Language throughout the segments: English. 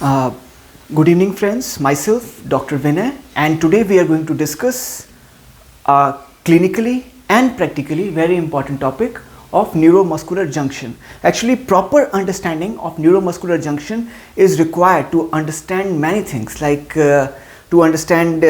Uh, Good evening friends, myself Dr. Vinay, and today we are going to discuss a clinically and practically very important topic of neuromuscular junction. Actually, proper understanding of neuromuscular junction is required to understand many things, like to understand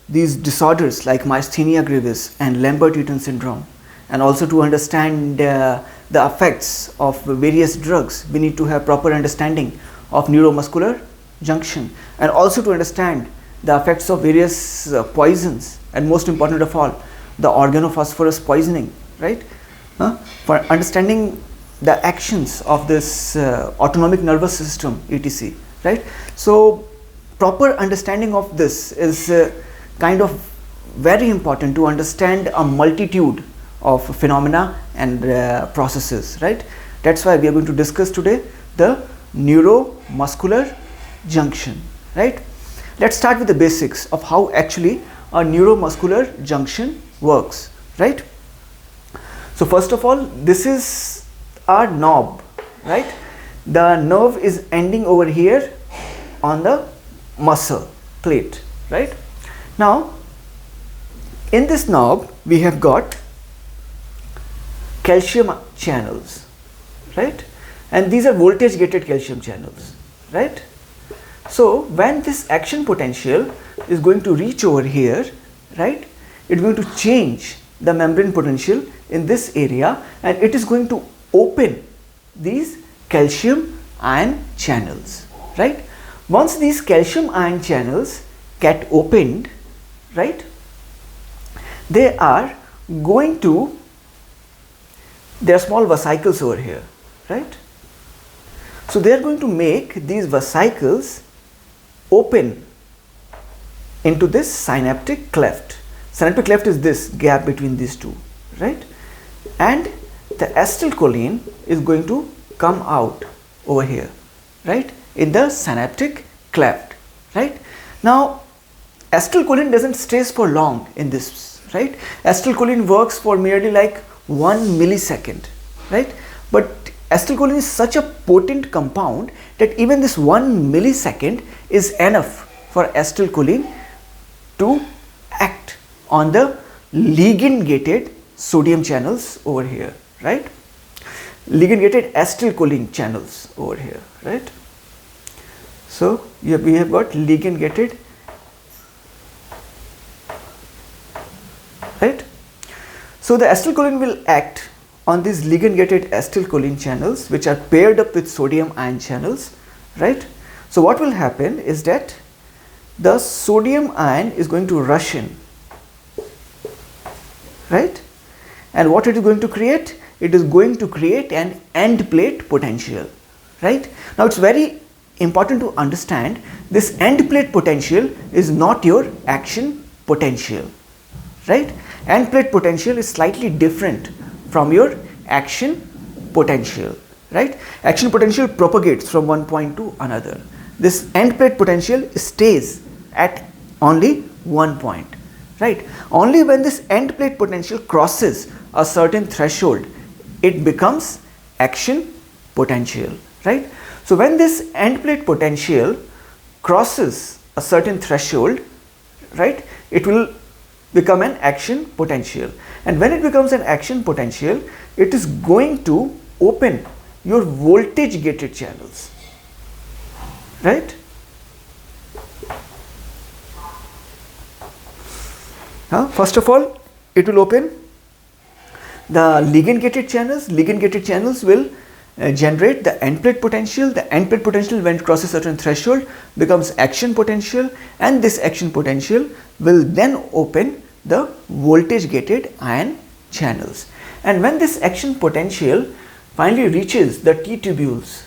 these disorders like myasthenia gravis and Lambert-Eaton syndrome, and also to understand the effects of various drugs. We need to have proper understanding of neuromuscular junction, and also to understand the effects of various poisons, and most important of all, the organophosphorus poisoning, right? For understanding the actions of this autonomic nervous system, etc., right? So proper understanding of this is kind of very important to understand a multitude of phenomena and processes, right? That's why we are going to discuss today the neuromuscular junction, right? Let's start with the basics of how actually a neuromuscular junction works, right? So first of all, this is our knob, right? The nerve is ending over here on the muscle plate, right? Now in this knob we have got calcium channels, right? And these are voltage gated calcium channels, right? So when this action potential is going to reach over here, right, it's going to change the membrane potential in this area, and it is going to open these calcium ion channels, right? Once these calcium ion channels get opened, right, they are going to, there are small vesicles over here, right? So they are going to make these vesicles open into this synaptic cleft. Synaptic cleft is this gap between these two, right? And the acetylcholine is going to come out over here, right, in the synaptic cleft, right? Now acetylcholine doesn't stay for long in this, right? Acetylcholine works for merely like 1 millisecond, right? But acetylcholine is such a potent compound that even this 1 millisecond is enough for acetylcholine to act on the ligand gated sodium channels over here, right? Ligand gated acetylcholine channels over here, right? So we have got ligand gated, right? So the acetylcholine will act on these ligand gated acetylcholine channels, which are paired up with sodium ion channels, right? So what will happen is that the sodium ion is going to rush in, right? And what it is going to create? It is going to create an end plate potential, right? Now it's very important to understand this end plate potential is not your action potential, right? End plate potential is slightly different from your action potential, right? Action potential propagates from one point to another. This end plate potential stays at only one point, right? Only when this end plate potential crosses a certain threshold, it becomes action potential, right? So when this end plate potential crosses a certain threshold, right, it will become an action potential. And when it becomes an action potential, it is going to open your voltage gated channels, right? First of all, it will open the ligand gated channels. Ligand gated channels will generate the end plate potential. The end plate potential, when it crosses a certain threshold, becomes action potential, and this action potential will then open the voltage gated ion channels. And when this action potential finally reaches the T tubules,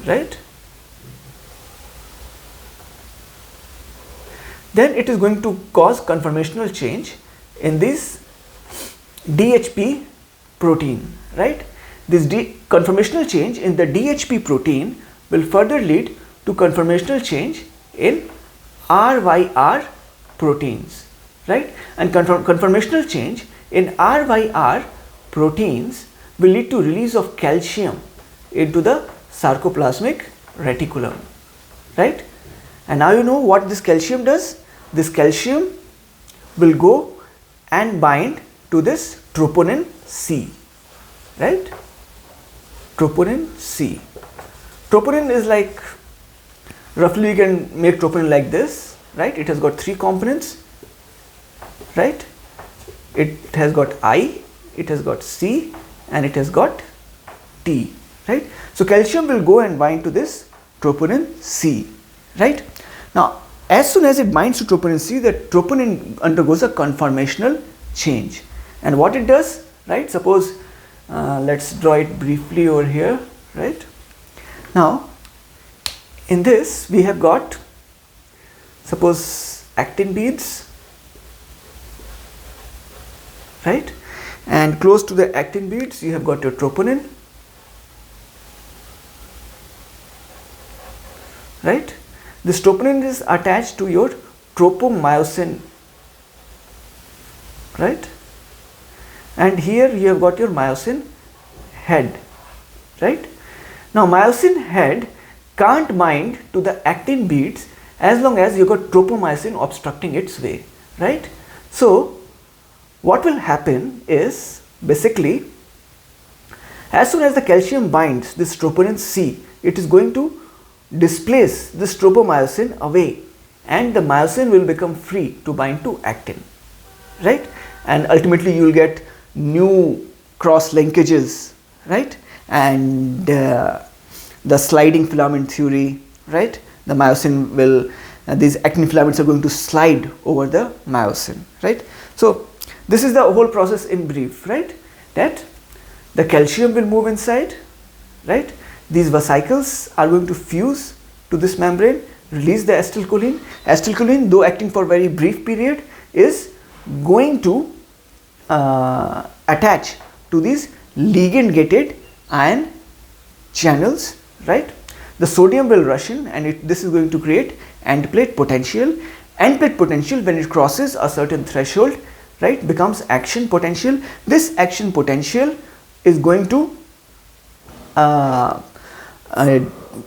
right, then it is going to cause conformational change in this DHP protein, right? This conformational change in the DHP protein will further lead to conformational change in RYR proteins, right? And conformational change in RYR proteins will lead to release of calcium into the sarcoplasmic reticulum, right? And now you know what this calcium does. This calcium will go and bind to this troponin C, right? Troponin C. Troponin is like, roughly you can make troponin like this, right? It has got three components, right? It has got I, it has got C, and it has got T, right? So calcium will go and bind to this troponin C, right? Now, as soon as it binds to troponin C, the troponin undergoes a conformational change. And what it does, right? Suppose, let's draw it briefly over here, right? Now, in this we have got, suppose, actin beads, right? And close to the actin beads you have got your troponin, right? This troponin is attached to your tropomyosin, right? And here you have got your myosin head, right? Now myosin head can't bind to the actin beads as long as you got tropomyosin obstructing its way, right? So what will happen is, basically, as soon as the calcium binds this troponin C, it is going to displace this tropomyosin away, and the myosin will become free to bind to actin, right? And ultimately you will get new cross linkages, right? And the sliding filament theory, right? The myosin will, these actin filaments are going to slide over the myosin, right? So this is the whole process in brief, right? That the calcium will move inside, right? These vesicles are going to fuse to this membrane, release the acetylcholine. Acetylcholine, though acting for a very brief period, is going to attach to these ligand gated ion channels, right? The sodium will rush in, and this is going to create end plate potential. End plate potential, when it crosses a certain threshold, right, becomes action potential. This action potential is going to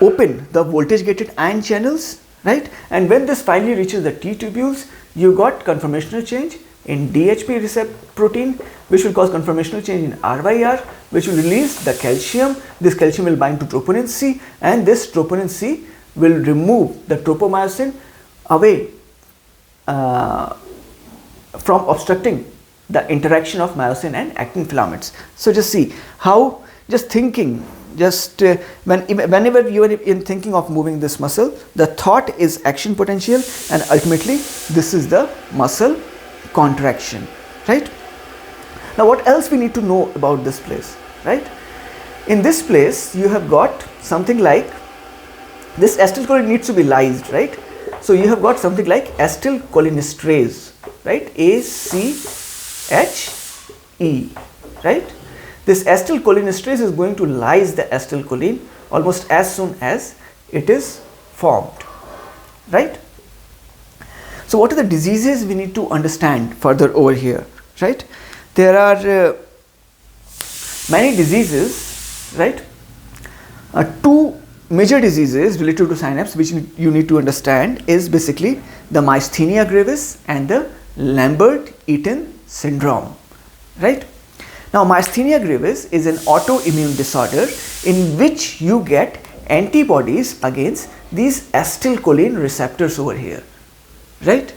open the voltage gated ion channels, right? And when this finally reaches the T tubules, you got conformational change in DHP receptor protein, which will cause conformational change in RYR, which will release the calcium. This calcium will bind to troponin C, and this troponin C will remove the tropomyosin away from obstructing the interaction of myosin and actin filaments. So just see how, just thinking, whenever you are in thinking of moving this muscle, the thought is action potential, and ultimately this is the muscle contraction, right? Now what else we need to know about this place, right? In this place you have got something like, this acetylcholine needs to be lysed, right? So you have got something like acetylcholinesterase, right? ACHE, right? This acetylcholinesterase is going to lyse the acetylcholine almost as soon as it is formed, right? So what are the diseases we need to understand further over here, right? There are many diseases, right? Two major diseases related to synapse which you need to understand is basically the myasthenia gravis and the Lambert-Eaton syndrome, right? Now myasthenia gravis is an autoimmune disorder in which you get antibodies against these acetylcholine receptors over here, right?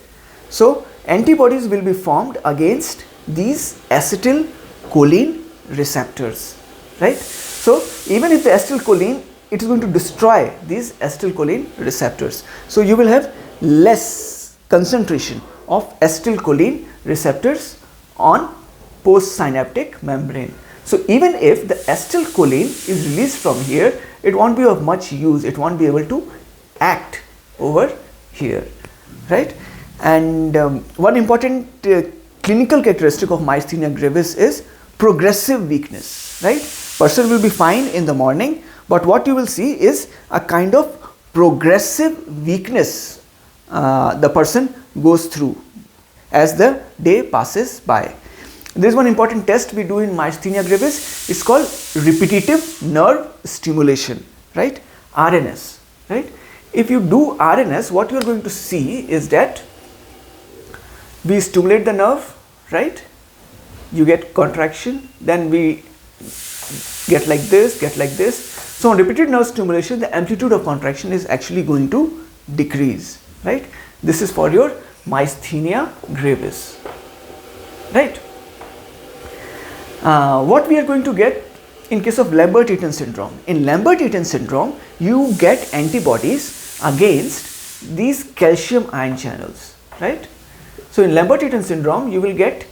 So antibodies will be formed against these acetylcholine receptors, right? So even if the acetylcholine, it is going to destroy these acetylcholine receptors. So you will have less concentration of acetylcholine receptors on postsynaptic membrane. So even if the acetylcholine is released from here, it won't be of much use. It won't be able to act over here, right? And one important clinical characteristic of myasthenia gravis is progressive weakness, right? Person will be fine in the morning, but what you will see is a kind of progressive weakness the person goes through as the day passes by. There is one important test we do in myasthenia gravis. It's called repetitive nerve stimulation, right? RNS, right? if you do RNS, what you are going to see is that we stimulate the nerve, right? You get contraction, then we get like this, get like this. So on repeated nerve stimulation, the amplitude of contraction is actually going to decrease, right? This is for your myasthenia gravis, right? What we are going to get in case of Lambert-Eaton syndrome. In Lambert-Eaton syndrome, you get antibodies against these calcium ion channels, right? So in Lambert-Eaton syndrome, you will get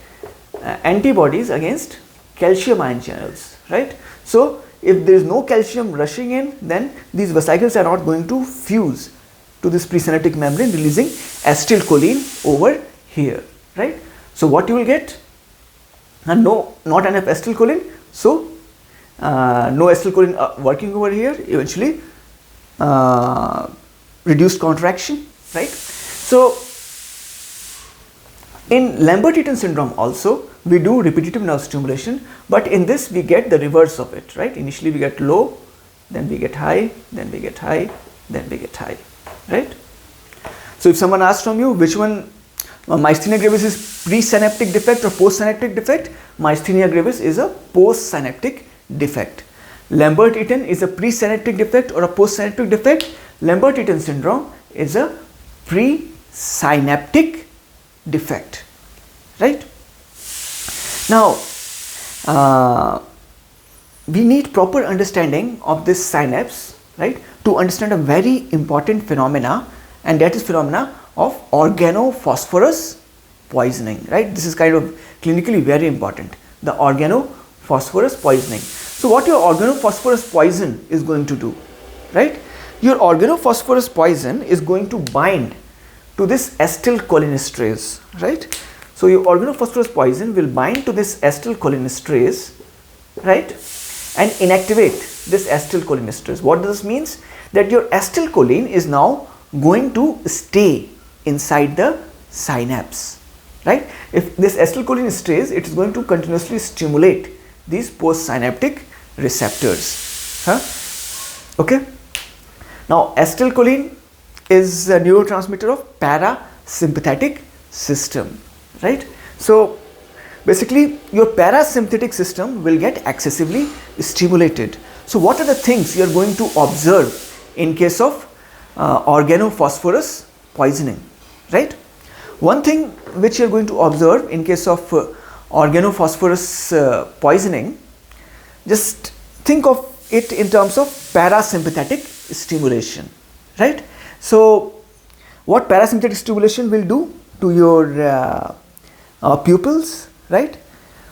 antibodies against calcium ion channels, right? So if there is no calcium rushing in, then these vesicles are not going to fuse to this presynaptic membrane, releasing acetylcholine over here, right? So what you will get? No, not enough acetylcholine, so no acetylcholine working over here, eventually reduced contraction, right? So in Lambert-Eaton syndrome also we do repetitive nerve stimulation, but in this we get the reverse of it, right? Initially we get low, then we get high, then we get high, then we get high, right? So if someone asks from you which one myasthenia gravis is presynaptic defect or postsynaptic defect, myasthenia gravis is a postsynaptic defect. Lambert-Eaton is a presynaptic defect or a postsynaptic defect. Lambert-Eaton syndrome is a presynaptic defect, right? Now we need proper understanding of this synapse, right, to understand a very important phenomena, and that is phenomena of organophosphorus poisoning, right? This is kind of clinically very important, the organophosphorus poisoning. So what your organophosphorus poison is going to do, right? Your organophosphorus poison is going to bind to this acetylcholinesterase, right? So your organophosphorus poison will bind to this acetylcholinesterase, right, and inactivate this acetylcholinesterase. What does this mean? That your acetylcholine is now going to stay inside the synapse, right? If this acetylcholine stays, it is going to continuously stimulate these postsynaptic receptors, okay? Now acetylcholine is a neurotransmitter of parasympathetic system, right? So basically your parasympathetic system will get excessively stimulated. So what are the things you are going to observe in case of organophosphorus poisoning, right? One thing which you are going to observe in case of organophosphorus poisoning, just think of it in terms of parasympathetic stimulation, right? So what parasympathetic stimulation will do to your pupils, right?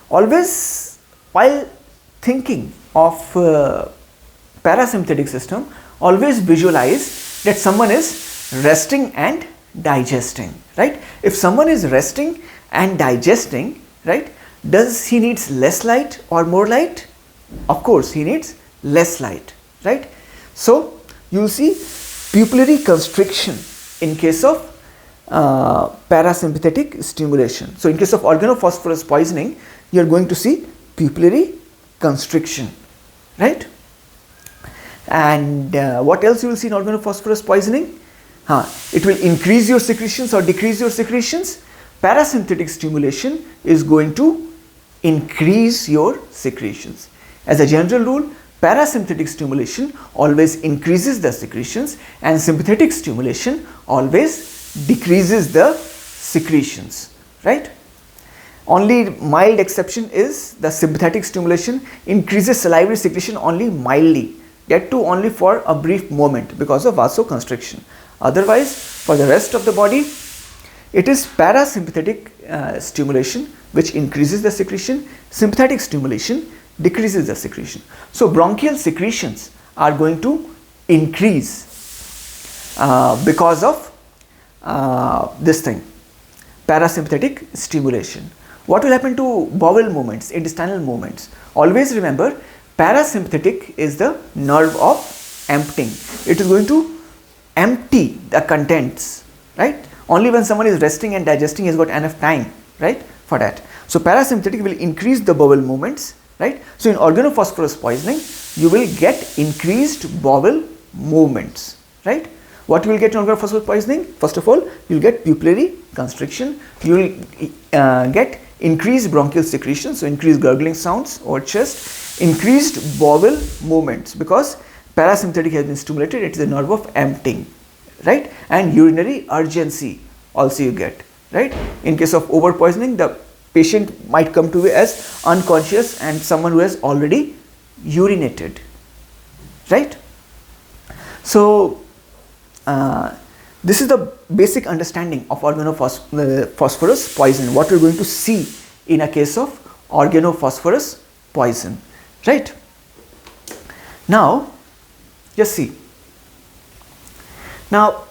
Always while thinking of parasympathetic system, always visualize that someone is resting and digesting, right? If someone is resting and digesting, right, does he needs less light or more light? Of course he needs less light, right? So you will see pupillary constriction in case of parasympathetic stimulation. So in case of organophosphorus poisoning, you are going to see pupillary constriction, right? And what else you will see in organophosphorus poisoning? It will increase your secretions or decrease your secretions. Parasympathetic stimulation is going to increase your secretions. As a general rule, parasympathetic stimulation always increases the secretions and sympathetic stimulation always decreases the secretions, right? Only mild exception is the sympathetic stimulation increases salivary secretion only mildly, that too only for a brief moment because of vasoconstriction. Otherwise, for the rest of the body, it is parasympathetic stimulation which increases the secretion, sympathetic stimulation decreases the secretion. So bronchial secretions are going to increase because of this thing, parasympathetic stimulation. What will happen to bowel movements, intestinal movements? Always remember, parasympathetic is the nerve of emptying. It is going to empty the contents, right? Only when someone is resting and digesting, he has got enough time, right, for that. So parasympathetic will increase the bowel movements, right? So in organophosphorus poisoning, you will get increased bowel movements, right? What you will get in organophosphorus poisoning? First of all, you will get pupillary constriction, you will get increased bronchial secretion, so increased gurgling sounds or chest, increased bowel movements because parasympathetic has been stimulated, it is a nerve of emptying, right? And urinary urgency also you get, right? In case of over poisoning, the patient might come to you as unconscious and someone who has already urinated, right? So this is the basic understanding of organophosphorus poison, what we are going to see in a case of organophosphorus poison, right? Now just see, now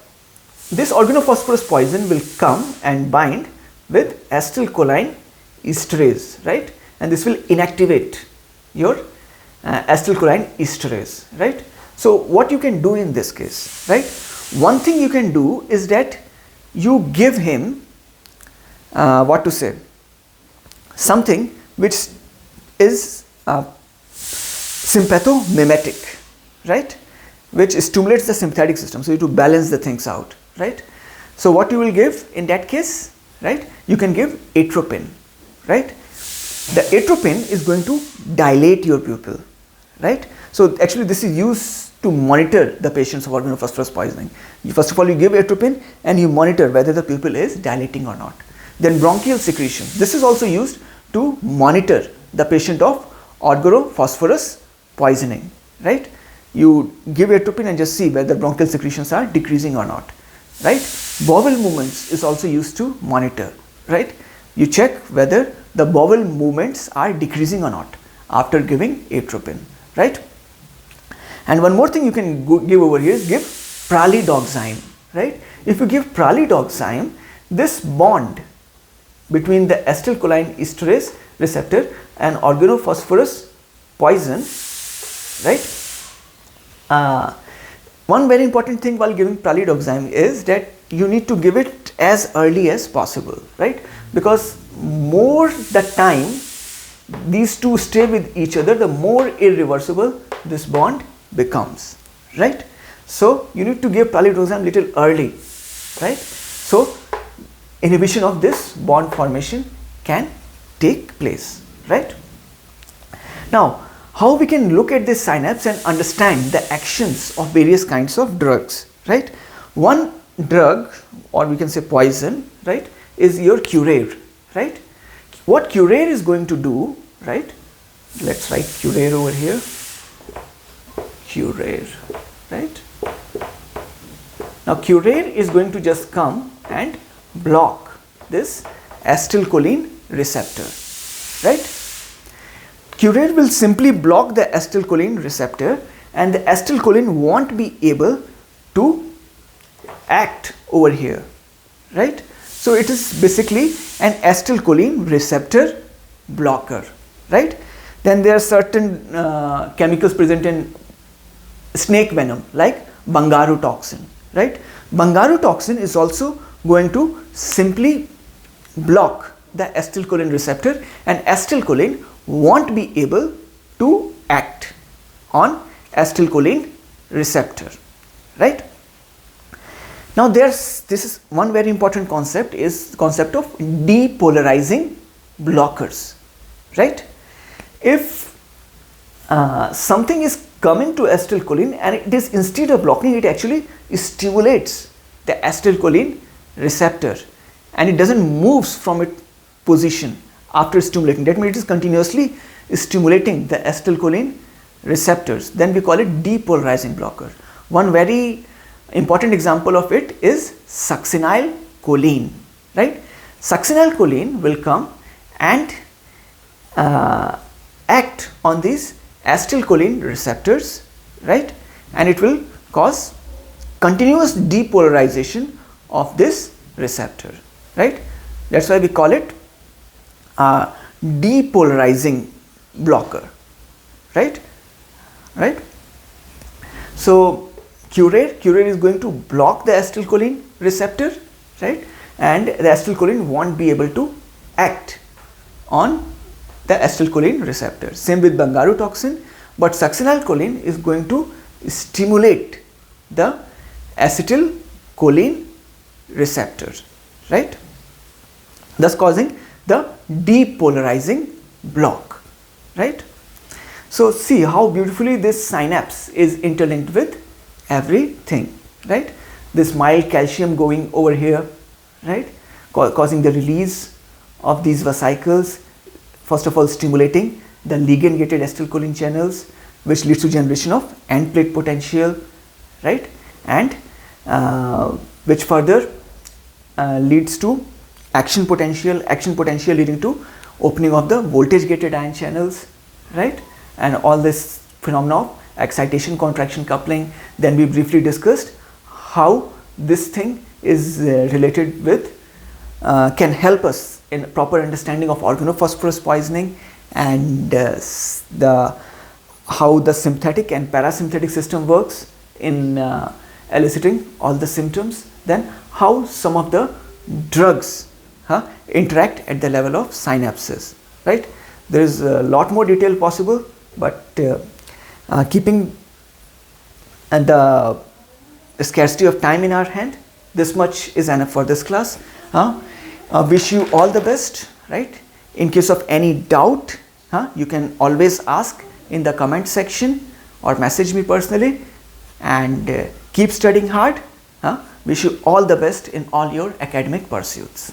this organophosphorus poison will come and bind with acetylcholine esterase, right? And this will inactivate your acetylcholine esterase, right? So what you can do in this case, right? One thing you can do is that you give him something which is sympathomimetic, right? Which stimulates the sympathetic system, so you to balance the things out, right? So what you will give in that case, right? You can give atropine, right? The atropine is going to dilate your pupil, right? So actually this is used to monitor the patients of organophosphorus poisoning. First of all, you give atropine and you monitor whether the pupil is dilating or not. Then bronchial secretion. This is also used to monitor the patient of organophosphorus poisoning, right? You give atropine and just see whether bronchial secretions are decreasing or not, right? Bowel movements is also used to monitor, right? You check whether the bowel movements are decreasing or not after giving atropine, right? And one more thing you can give over here is give pralidoxime, right? If you give pralidoxime, this bond between the acetylcholine esterase receptor and organophosphorus poison, right? One very important thing while giving pralidoxime is that you need to give it as early as possible, right? Because more the time these two stay with each other, the more irreversible this bond becomes, right? So you need to give pralidoxime little early, right? So inhibition of this bond formation can take place, right? Now how we can look at this synapse and understand the actions of various kinds of drugs, right? One drug, or we can say poison, right, is your curare, right? What curare is going to do, right? Let's write curare over here. Curare, right? Now curare is going to just come and block this acetylcholine receptor, right? Curare will simply block the acetylcholine receptor and the acetylcholine won't be able to act over here, right? So it is basically an acetylcholine receptor blocker, right? Then there are certain chemicals present in snake venom like Bangaru toxin, right? Bangaru toxin is also going to simply block the acetylcholine receptor and acetylcholine won't be able to act on acetylcholine receptor, right? Now this is one very important concept, is concept of depolarizing blockers, right? If something is coming to acetylcholine and it is, instead of blocking, it actually stimulates the acetylcholine receptor and it doesn't move from its position after stimulating, that means it is continuously stimulating the acetylcholine receptors, then we call it depolarizing blocker. One very important example of it is succinylcholine, right? Succinylcholine will come and act on these acetylcholine receptors, right? And it will cause continuous depolarization of this receptor, right? That's why we call it depolarizing blocker, right? Right? So curare is going to block the acetylcholine receptor, right? And the acetylcholine won't be able to act on the acetylcholine receptor. Same with Bangaru toxin, but succinylcholine is going to stimulate the acetylcholine receptor, right? Thus causing the depolarizing block, right? So see how beautifully this synapse is interlinked with everything, right? This mild calcium going over here, right, causing the release of these vesicles, first of all stimulating the ligand gated acetylcholine channels, which leads to generation of end plate potential, right, and which further leads to action potential leading to opening of the voltage gated ion channels, right, and all this phenomena of excitation contraction coupling. Then we briefly discussed how this thing is related with can help us in proper understanding of organophosphorus poisoning and how the sympathetic and parasympathetic system works in eliciting all the symptoms. Then how some of the drugs interact at the level of synapses, right? There is a lot more detail possible, but keeping the scarcity of time in our hand, this much is enough for this class. Wish you all the best, right? In case of any doubt, you can always ask in the comment section or message me personally, and keep studying hard. Wish you all the best in all your academic pursuits.